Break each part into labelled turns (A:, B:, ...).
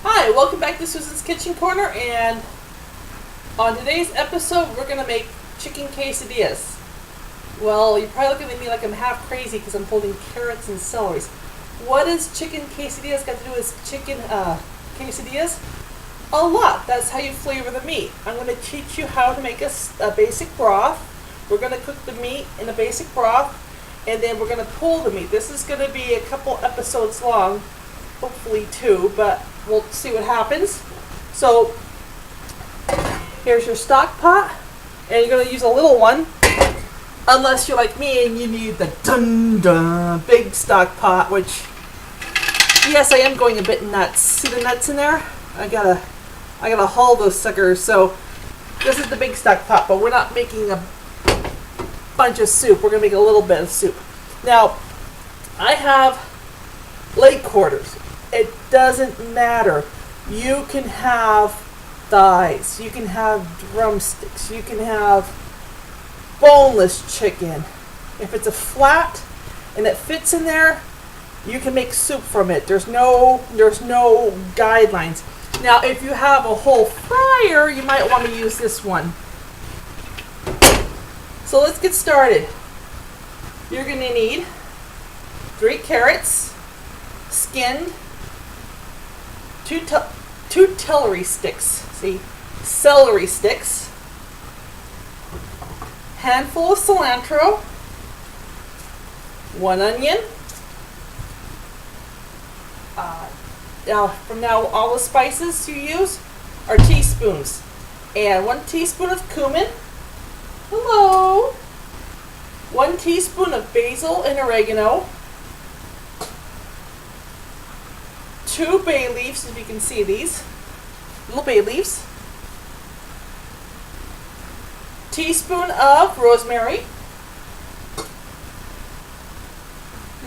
A: Hi, welcome back to Susan's Kitchen Corner, and on today's episode we're going to make chicken quesadillas. Well, you're probably looking at me like I'm half crazy because I'm holding carrots and celery. What does chicken quesadillas got to do with chicken quesadillas? A lot. That's how you flavor the meat. I'm going to teach you how to make a basic broth. We're going to cook the meat in a basic broth, and then we're going to pull the meat. This is going to be a couple episodes long, hopefully two, but we'll see what happens. So here's your stock pot, and you're going to use a little one, unless you're like me and you need the big stock pot, which, yes, I am going a bit nuts. See the nuts in there? I gotta haul those suckers. So this is the big stock pot, but we're not making a bunch of soup. We're gonna make a little bit of soup. Now, I have leg quarters. It doesn't matter. You can have thighs. You can have drumsticks. You can have boneless chicken. If it's a flat and it fits in there, you can make soup from it. There's no guidelines. Now, if you have a whole fryer, you might want to use this one. So let's get started. You're going to need 3 carrots, skinned, 2 celery sticks. See, celery sticks, handful of cilantro, 1 onion. Now, from now, all the spices you use are teaspoons, and 1 teaspoon of cumin. Hello. 1 teaspoon of basil and oregano. 2 bay leaves, if you can see these. Little bay leaves. Teaspoon of rosemary.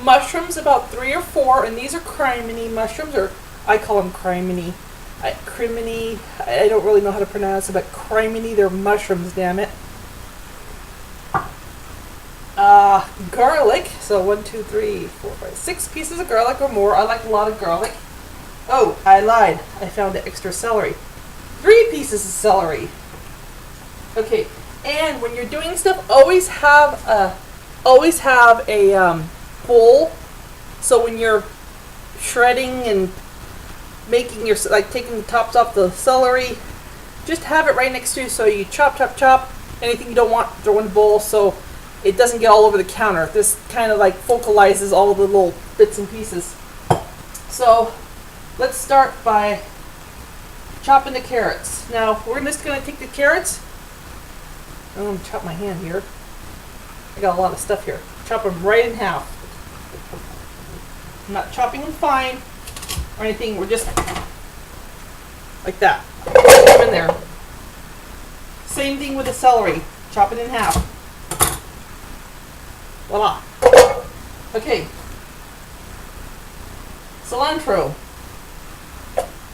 A: Mushrooms, about 3 or 4, and these are crimini mushrooms, or I call them crimini. Crimini, I don't really know how to pronounce it, but crimini, they're mushrooms, damn it. Garlic, so 1, 2, 3, 4, 5, 6 pieces of garlic or more. I like a lot of garlic. Oh, I lied. I found extra celery. 3 pieces of celery. Okay, and when you're doing stuff, always have a bowl. So when you're shredding and making your, like taking the tops off the celery, just have it right next to you. So you chop. Anything you don't want, throw in the bowl so it doesn't get all over the counter. This kind of like focalizes all the little bits and pieces. So let's start by chopping the carrots. Now we're just going to take the carrots. I'm going to chop my hand here. I got a lot of stuff here. Chop them right in half. I'm not chopping them fine or anything. We're just like that. Put them in there. Same thing with the celery. Chop it in half. Voila. Okay. Cilantro.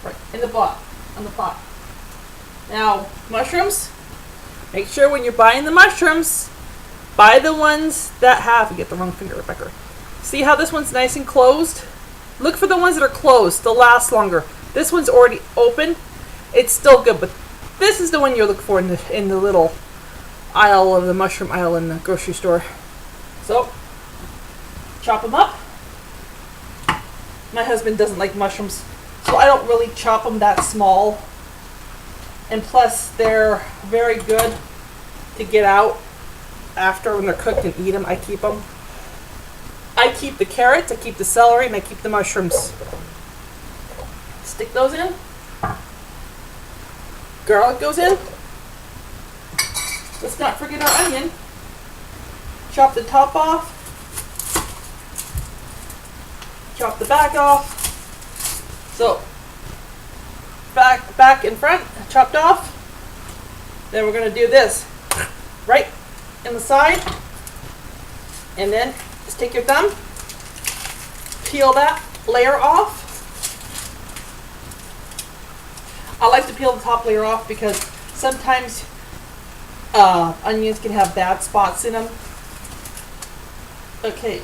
A: Right in the pot. On the pot. Now, mushrooms. Make sure when you're buying the mushrooms, buy the ones that have. You get the wrong finger, Rebecca. See how this one's nice and closed? Look for the ones that are closed. They'll last longer. This one's already open. It's still good, but this is the one you're looking for in the little aisle of the mushroom aisle in the grocery store. So, chop them up. My husband doesn't like mushrooms, so I don't really chop them that small. And plus, they're very good to get out after when they're cooked and eat them. I keep them. I keep the carrots, I keep the celery, and I keep the mushrooms. Stick those in. Garlic goes in. Let's not forget our onion. Chop the top off. Chop the back off. So, back and front, chopped off. Then we're going to do this right in the side. And then just take your thumb, peel that layer off. I like to peel the top layer off because sometimes onions can have bad spots in them. Okay.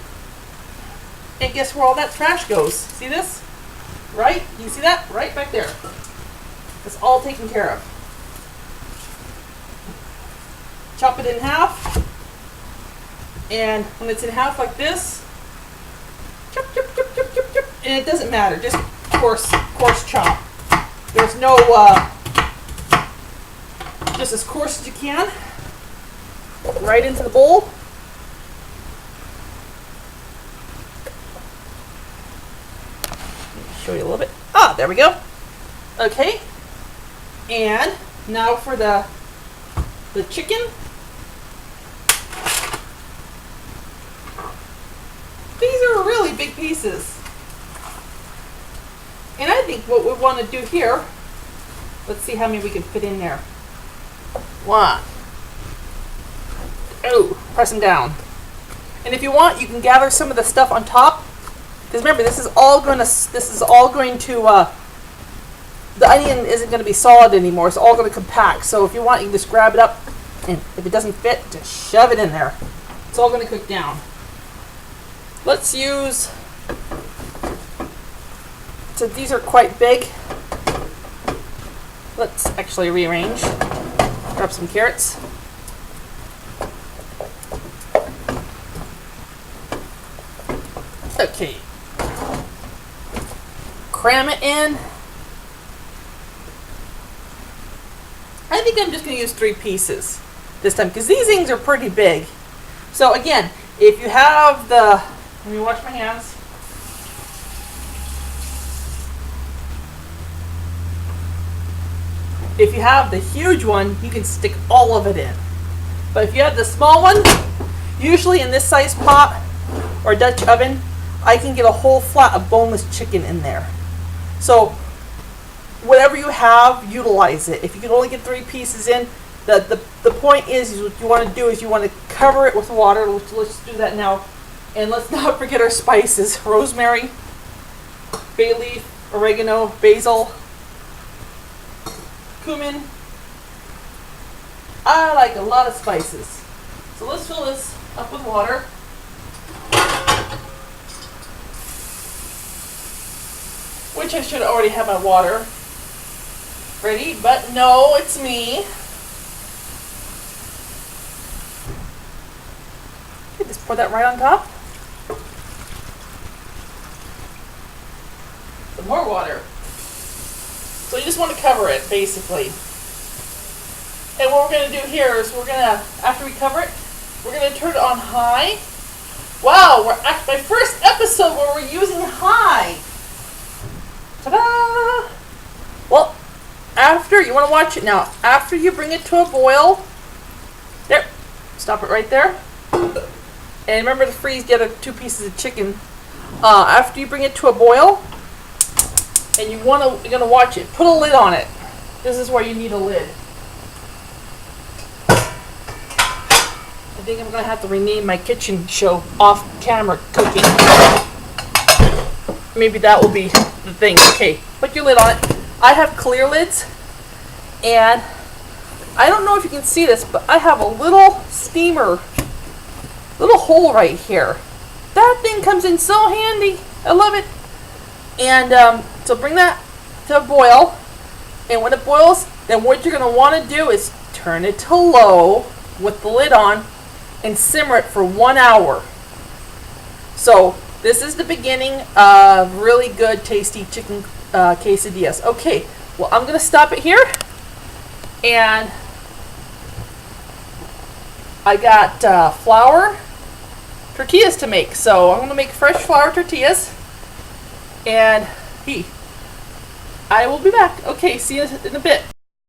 A: And guess where all that trash goes? See this? Right? You see that? Right back there. It's all taken care of. Chop it in half. And when it's in half like this, chop, chop, chop, chop, chop, chop. And it doesn't matter, just coarse chop. There's no, just as coarse as you can. Right into the bowl. Show you a little bit. Ah, there we go. Okay. And now for the chicken. These are really big pieces. And I think what we want to do here, let's see how many we can fit in there. One. Oh, press them down. And if you want, you can gather some of the stuff on top. Because remember, this is all going to, the onion isn't going to be solid anymore. It's all going to compact. So if you want, you can just grab it up. And if it doesn't fit, just shove it in there. It's all going to cook down. Let's use, so these are quite big. Let's actually rearrange. Grab some carrots. Okay. Cram it in. I think I'm just going to use 3 pieces this time because these things are pretty big. So again, if you have the, let me wash my hands. If you have the huge one, you can stick all of it in. But if you have the small one, usually in this size pot or Dutch oven, I can get a whole flat of boneless chicken in there. So whatever you have, utilize it. If you can only get 3 pieces in, the point is what you want to do is you want to cover it with water. Let's do that now. And let's not forget our spices. Rosemary, bay leaf, oregano, basil, cumin. I like a lot of spices. So let's fill this up with water. Which I should already have my water ready, but no, it's me. Okay, just pour that right on top. Some more water. So you just want to cover it, basically. And what we're going to do here is we're going to, after we cover it, we're going to turn it on high. Wow, we're at my first episode where we're using high. Ta-da! Well, after, you want to watch it now. After you bring it to a boil, there, stop it right there. And remember to freeze the other 2 pieces of chicken. After you bring it to a boil, and you're going to watch it, put a lid on it. This is where you need a lid. I think I'm going to have to rename my kitchen show Off Camera Cooking. Maybe that will be the thing. Okay, put your lid on it. I have clear lids, and I don't know if you can see this, but I have a little steamer, little hole right here. That thing comes in so handy. I love it. And so bring that to a boil, and when it boils, then what you're going to want to do is turn it to low with the lid on and simmer it for 1 hour. So this is the beginning of really good, tasty chicken quesadillas. Okay, well, I'm going to stop it here. And I got flour tortillas to make. So I'm going to make fresh flour tortillas. And I will be back. Okay, see you in a bit.